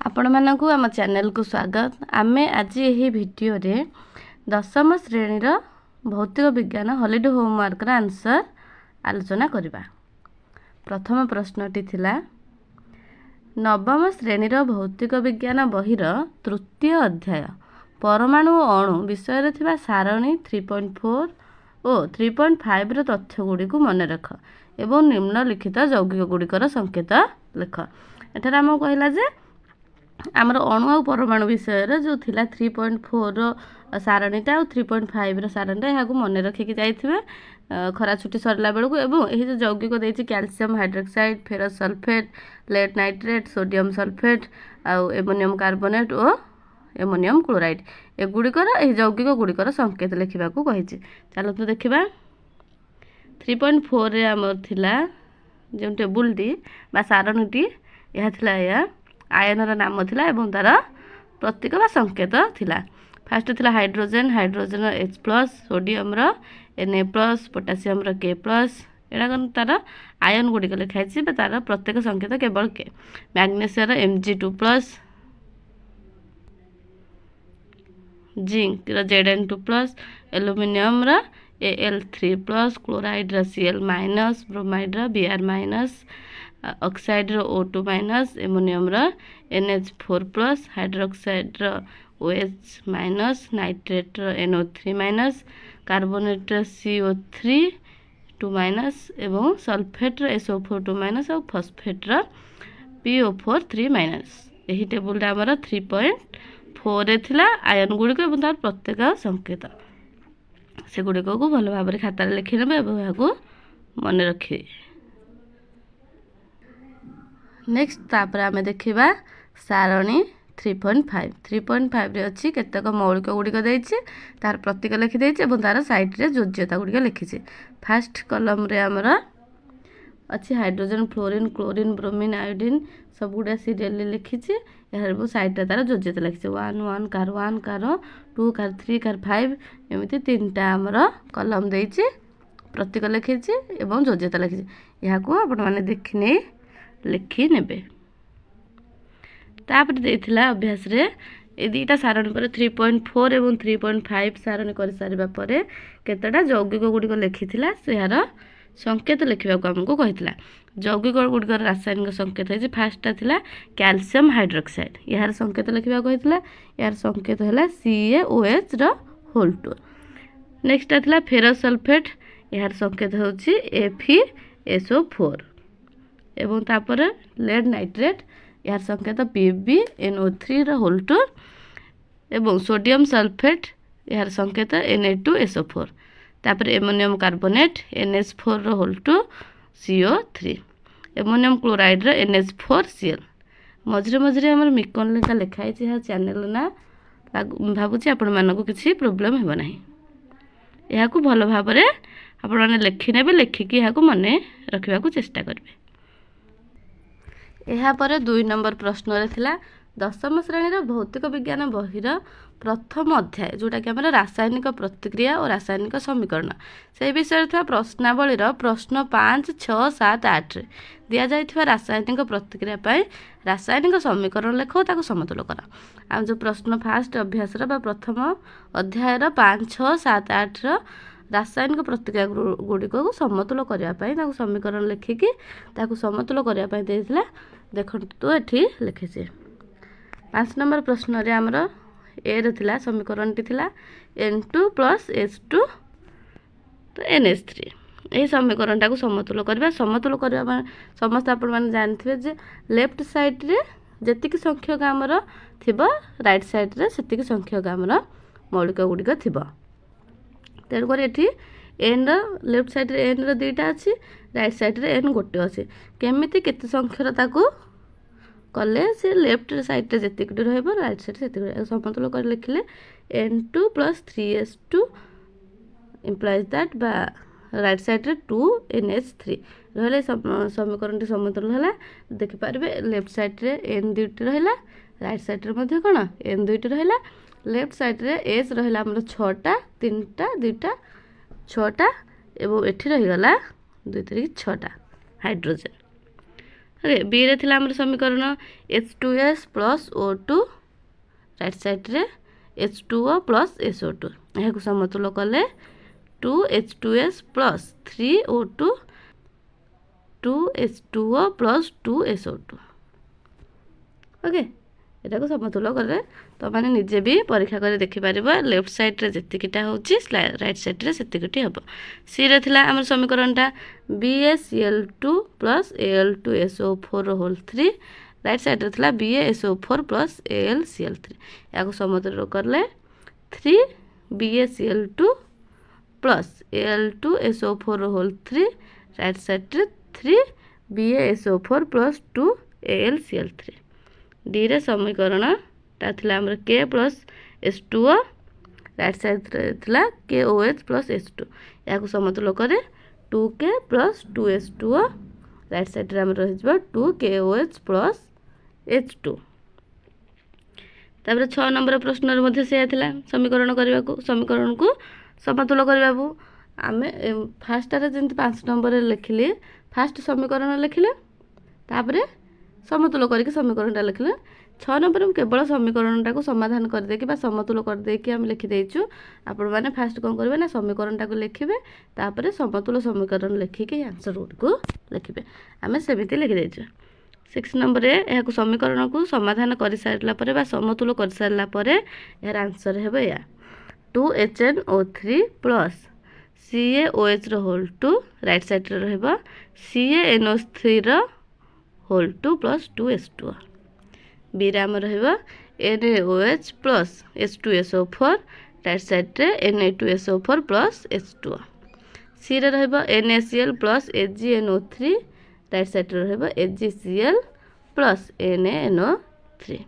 आपण मानकु आम चैनल को स्वागत। आमे आज यही वीडियो रे दशम श्रेणी रो भौतिक विज्ञान हॉलिडे होमवर्क रा आंसर आलोचना करबा। प्रथम प्रश्नटी थिला नवम श्रेणी रो भौतिक विज्ञान बही रो तृतीय अध्याय परमाणु और अणु विषय रे थिबा सारणी 3.4 और 3.5 रो तथ्य गुडी को मन रख एवं निम्नलिखित यौगिक गुडिकर संकेत लिख। एठार हम कहला जे आमर अणु और परमाणु विषय जो थिला 3.4 रो सारणीटा और 3.5 रो सारणीटा यहाँ मन रखिकी जाइथिबे खरा छुट्टी सरला बेलू एवं यही जो यौगिक देछि calcium hydroxide ferrous sulphate lead nitrate sodium sulphate आउ एमोनियम कार्बोनेट और एमोनियम क्लोराइड एगुड़िकर यौगिक गुड़िकर संकेत लिखा कही। चलतु देखा 3.4 रे आमर थिला जो टेबुलटी बा सारणीटी यह थिला या आयनर नाम थिला एवं तार प्रतीक बा संकेत थिला। फास्ट थिला हाइड्रोजन हाइड्रोजन H+ सोडियम रो Na+ पोटासियम रो K+ एडा तार आयन गुड़िक लिखाई तार प्रत्येक संकेत केवल के। मैग्नेशियम Mg2+ जिंक रो Zn2+ एल्युमिनियम रो Al3+ क्लोराइड रो Cl-, ब्रोमाइड रो Br-, ऑक्साइड रो O2-, एमोनियम रो NH4+, हाइड्रोक्साइड रो OH-, नाइट्रेट रो NO3-, कार्बोनेट रो CO3 एवं सल्फेट रो SO4 और फॉस्फेट रो PO4 यही टेबुल आमर 3.4 रे थिला आयन गुड़िक और तार प्रत्येक संकेत से गुड़िक को भल भाव खातार लिखि नेबे एवं यहाँ मन रखिए। नेक्स्ट तापर आमे देखिबा सारणी 3.5 रे अछि केतक मौलिक गुड़िक देछि तार प्रतीक लिखि देछि एवं तार साइड रे योज्यता गुड़िक लिखिछि। फर्स्ट कलम रे हमर अच्छी hydrogen fluorine chlorine bromine iodine सब गुड़ा सीरियल लिखिछि। यार साइड रे तार योज्यता लिखिछि 1 1 कार 1 कार 2 कार 3 कार 5 एमिति तीनटा हमर कलम देछि प्रतीक लिखिछि एवं योज्यता लिखिछि। यहाँ को आपण माने देखि नै लिखि नेबे। तापर देथिला अभ्यास रे ए दुईटा सारणी पर 3.4 एवं 3.5 सारणी कर सारिबा परे केतटा यौगिक गुड़िक लिखिथिला सेहार संकेत लिखा आमको कही। यौगिक गुड़िकर रासायनिक संकेत है फास्टा थिला कैल्शियम हाइड्रोक्साइड यार संकेत लिखा कही यार संकेत है CaOH होल 2। नेक्स्ट थिला फेरस सल्फेट यार संकेत होछि FeSO4 एवं तापर लेड नाइट्रेट यार संकेत PbNO3 होल 2 एवं सोडियम सल्फेट यार संकेत Na2SO4 तापर ammonium carbonate NH4 whole 2 CO3 ammonium chloride NH4Cl मझे मझे आम मिकन लिखा लिखाई यहाँ चैनल ना भावुँ आपण मानक किसी प्रोब्लेम हेब ना। यहाँ भल भाव आपण मैंने लिखि ने लिखिकी यहाँ मन रखा चेष्टा करेंगे। यहाँ पर 2 नंबर प्रश्न रे थिला दशम श्रेणी भौतिक विज्ञान बहिर प्रथम अध्याय जोटा कि हमारा रासायनिक प्रतिक्रिया और रासायनिक समीकरण से विषय था प्रश्नावली प्रश्न 5 6 7 8 दि जाइथिबा रासायनिक प्रतिक्रिया पाई रासायनिक समीकरण लेख ताको समतुल कर। आ जो प्रश्न फास्ट अभ्यास प्रथम अध्याय 5 6 7 8 रासायनिक प्रतिक्रिया गुड़िक को समतुल करने समीकरण लिखिकी समतुल करने देखो ये लिखी। 5 नंबर प्रश्न रे आमर ए रे थिला समीकरण टी थिला N2 + H2 तो NH3 यही समीकरण टाको समतुल करबा। समतुल करबा समस्त आपण माने जानथिबे जे लेफ्ट साइड रे जेतिकी संख्यक आमर थिबो राइट साइड रे सेतिकी संख्यक आमर मौलिक गुड़िक थिबो। तेणुक ये एन लेफ्ट साइड रे एन दुईटा अच्छी राइट साइड रे एन गोटे अच्छे केमिति केते संख्यर ताकू कले से लेफ्ट साइड रे जेतिक रहइबो राइट साइड से समतुल कर लिखिले N2 + 3H2 इम्प्लाइज दैट बा राइट साइड रे 2 NH3 रहले समीकरण समतुल हला। देखि पारबे लेफ्ट साइड रे N दुईटी रहला राइट साइड रे मध्ये कोन N दुईटी रहला। लेफ्ट साइड रे H रहला हमर 6टा 3टा 2टा 6टा एवं एठी रही गला 2 3 6टा हाइड्रोजन ओके बी रे थिला हमर समीकरण H2S plus O2 right side रे H2O प्लस SO2 यहाँ को समतुल कले 2H2S plus 3O2 2H2O plus 2SO2 okay एटा को समतुल करे तो माने निजे भी परीक्षा करे देखि परिबो लेफ्ट साइड रे जतिकिटा होची राइट साइड रे सेतिकिटी हबो सी रे थिला हमर समीकरणटा BaCl2 plus Al2SO4 whole 3 right side रे थिला BaSO4 प्लस AlCl3 या को समतुल करले 3 BaCl2 plus Al2SO4 whole 3 right side रे 3 BaSO4 प्लस 2 AlCl3 डी रे समीकरण ता थिला हमर K plus H2O right side रे थिला KOH प्लस H2 या को समतुल करे 2K plus 2H2O right side रे हमर रहि जबो 2KOH प्लस H2 तापर 6 नंबर प्रश्न रे मध्ये से थिला समीकरण करबा को समीकरण को समतुल करबा को आमे फर्स्ट रे जंत 5 नंबर रे लिखले फर्स्ट समीकरण लिखले तापर समतुल करके समीकरणटा लिखले 6 नंबर में केवल समीकरणटा को समाधान कर दे कि समतुल कर दे कि हम लिखि देइछु आपण माने फर्स्ट कोन करबे ना समीकरणटा को लिखिबे तापर समतुल समीकरण लिखि के आंसर रूट को लिखिबे हमें सेमिति लिखि देइछु 6 नंबर रे एहा को समीकरण को समाधान कर सारला परे बा समतुल कर सारला परे यार आंसर हेबे या 2HNO3 प्लस CaOH रो होल 2 राइट साइड रे रहबो CaNO3 रो होल 2 प्लस 2H2 बी रे हमर रहबो NaOH plus H2SO4 right side रे Na2SO4 प्लस H2 सी रे रहबो NaCl plus AgNO3 right side रे रहबो AgCl प्लस NaNO3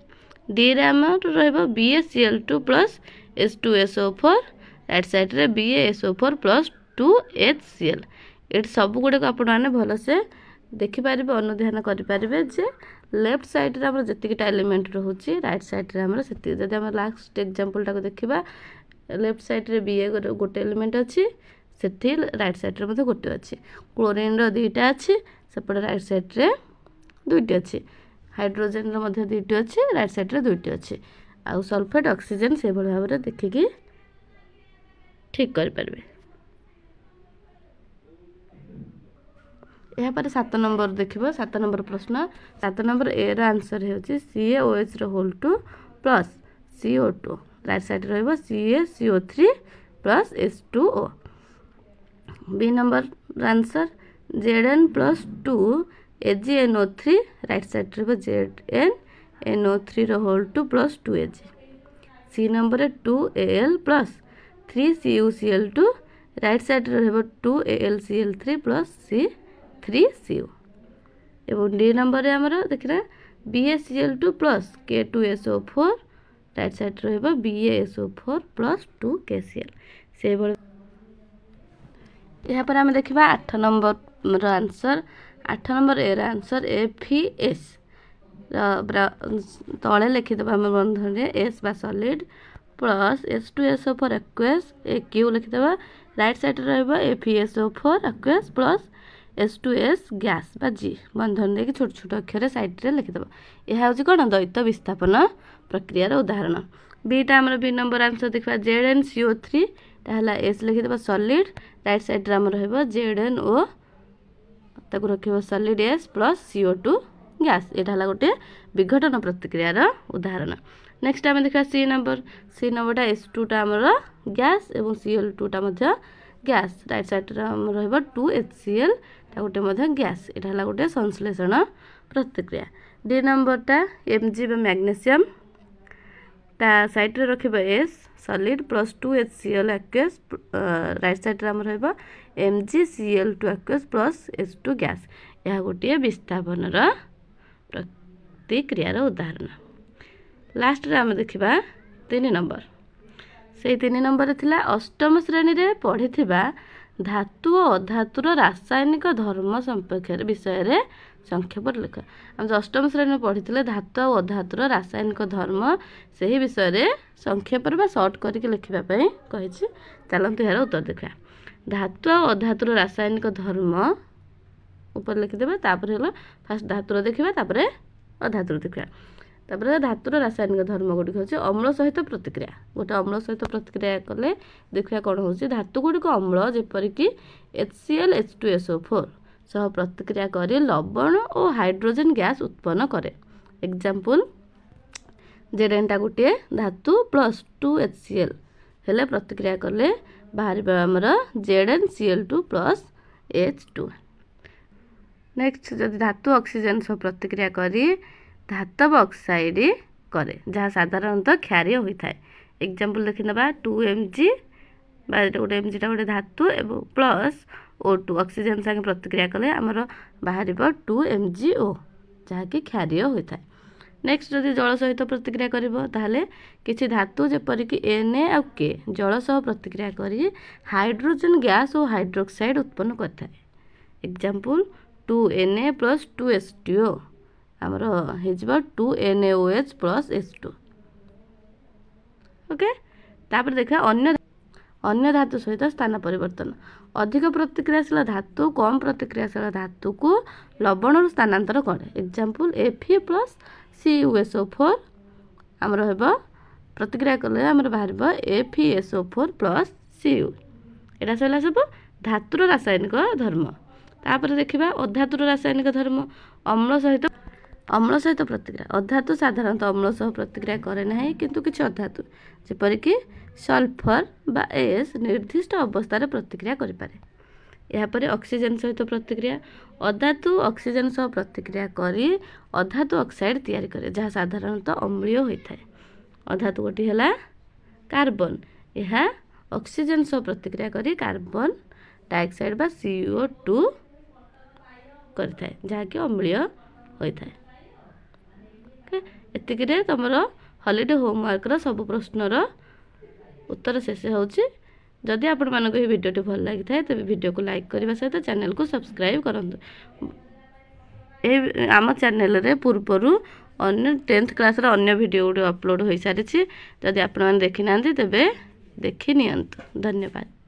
डी रे हमर रहबो BaCl2 plus H2SO4 right side रे BaSO4 प्लस 2HCl एट सब गुडे को आपण माने भलो से देखि पारिबे अनुध्यान करि पारिबे जे लेफ्ट साइड रे हमर जतिकिटा एलिमेंट रहउची राइट साइड रे हमर सेति जदि हमर लास्ट एग्जांपल टा को देखिबा लेफ्ट साइड रे Ba गोटे एलिमेंट अछि सेति राइट साइड रे मध्ये गोटे अछि क्लोरीन रो दुईटा अछि सेपड राइट साइड रे दुईटा अछि हाइड्रोजन रो मध्ये दुईटा अछि राइट साइड रे दुईटा अछि आ सल्फेट ऑक्सीजन से भल भाबरे देखिकी ठीक करि परबे यहाँ पर 7 नंबर देखिबो 7 नंबर प्रश्न 7 नंबर ए रा आंसर हेउची CaOH रो whole 2 plus CO2 right side रहबो CaCO3 plus H2O B number answer Zn plus 2 AgNO3 right side रहबो ZnNO3 रो whole 2 plus 2Ag C number 2Al plus 3CuCl2 right side रहबो 2AlCl3 plus C3Cu एवं D number रे हमर देखिरा BaCl2 plus K2SO4 right side रहबो BaSO4 plus 2KCl से बळ यहाँ पर हम देखिबा 8 नंबर रो आंसर 8 नंबर ए रा आंसर FeS तळे लिखि दबा हम बंधन रे S बा solid plus H2SO4 aqueous AQ लिखि दबा राइट साइड रहबो FeSO4 aqueous plus H2S gas बा G बंधन रे छोट छोट अक्षर साइड रे लिखि दबा एहा होची कोन द्वैत विस्थापन प्रक्रिया रो उदाहरण बीटा हमर बी नंबर आंसर देखबा ZnCO3 ताहला S लिखि दबा सॉलिड राइट साइड रे हमर रहबो ZnO ताको रखिबो solid S plus CO2 gas एटा हला गोटे विघटन प्रतिक्रिया रो उदाहरण नेक्स्ट हम देखा सी नंबर टा S2 टा हमर गैस एवं Cl2 टा मध्ये गैस राइट साइड रे हम रहबो 2HCl ता गोटे मध्ये गैस एटा हला गोटे संश्लेषण प्रतिक्रिया डी नंबर टा Mg बा मैग्नीशियम ता साइड रे रखिबो S solid plus 2HCl aqueous right side रे हम रहबो MgCl2 aqueous plus H2 gas यह गोटे विस्थापन रो प्रतिक्रिया रो उदाहरण लास्ट रे हम देखिबा 3 नंबर से 3 नंबर थिला अष्टम श्रेणी रे पढिथिबा धातु और अधातुर रासायनिक धर्म संपर्क विषय रे संक्षेप लिख हम अष्टम श्रेणी में पढ़ी धातु और अधातुर रासायनिक धर्म से ही विषय रे संक्षेप बा शॉर्ट करके लिखिबा पई कहिछि चलंतु यार उत्तर देखा धातु और अधातुर रासायनिक धर्म ऊपर लिखिदेवे तापर हला फास्ट धातुर देखिबा तापर अधातुर देखिबा तापर धातुर रासायनिक धर्म गुडी होची अम्ल सहित प्रतिक्रिया गोटे अम्ल सहित प्रतिक्रिया कले देखिबा कोन होची धातु गुडी को अम्ल जेपरि कि HCl H2SO4 सह प्रतिक्रिया करी लवण और हाइड्रोजन गैस उत्पन्न करे एग्जांपल Zn गोटे धातु प्लस 2 HCl हेले प्रतिक्रिया कले बाहर आमर ZnCl2 प्लस H2 नेक्स्ट जदि धातु ऑक्सीजन सह प्रतिक्रिया करी धातव ऑक्साइड करे जहाँ साधारणतः क्षारीय होता है एग्जांपल देखिनबा 2Mg गोटे Mg गोटे धातु एवं प्लस O2 ऑक्सीजन संगे प्रतिक्रिया कले आमर बाहर 2MgO जहाँकि क्षारीय होता है नेक्स्ट जदि जल सहित प्रतिक्रिया करिवो ताहले किछि धातु जेपरि कि Na आ K जल सह प्रतिक्रिया करी हाइड्रोजन गैस और हाइड्रोक्साइड उत्पन्न करता है एग्जांपल 2Na प्लस 2H2O आमर हेजिबा 2NaOH प्लस H2 ओके तापर देखा अन्य धातु सहित स्थान परिवर्तन अधिक प्रतिक्रियाशील धातु कम प्रतिक्रियाशील धातु को लवण स्थानांतर करे एग्जांपल Fe प्लस CuSO4 आमर हेबो प्रतिक्रिया कले आमर बाहर FeSO4 प्लस Cu एटा सला सब धातुर रासायनिक धर्म तापर देखिबा अधातुर रासायनिक धर्म अम्ल सहित प्रतिक्रिया अधातु साधारणतः अम्ल सह प्रतिक्रिया करे नाही किंतु किछि अधातु जेपरि कि सल्फर बा एस निर्दिष्ट अवस्था प्रतिक्रिया करि पारे यापर ऑक्सीजन सहित प्रतिक्रिया अधातु ऑक्सीजन सह प्रतिक्रिया करी अधातु ऑक्साइड तैयारी करे जहाँ साधारणतः अम्लीय होता है अधातु गोटी है कार्बन यह ऑक्सीजन सह प्रतिक्रिया करी कार्बन डाइऑक्साइड बा CO2 करता है जहाँ कि अम्लीय होता है एतिकिरे तुमर हॉलिडे होमवर्क रो सब प्रश्नर उत्तर शेष होची जदि आपण मानको ये वीडियो भल लगी थाए तबे वीडियो को लाइक करबा सहित चैनल को सब्सक्राइब करंतु ए आम चैनल रे पूर्वरु अन्य 10th क्लास रा अन्य वीडियो अपलोड होई सारिछि जदि आपण माने देखि नांती तबे देखि नियंतु धन्यवाद।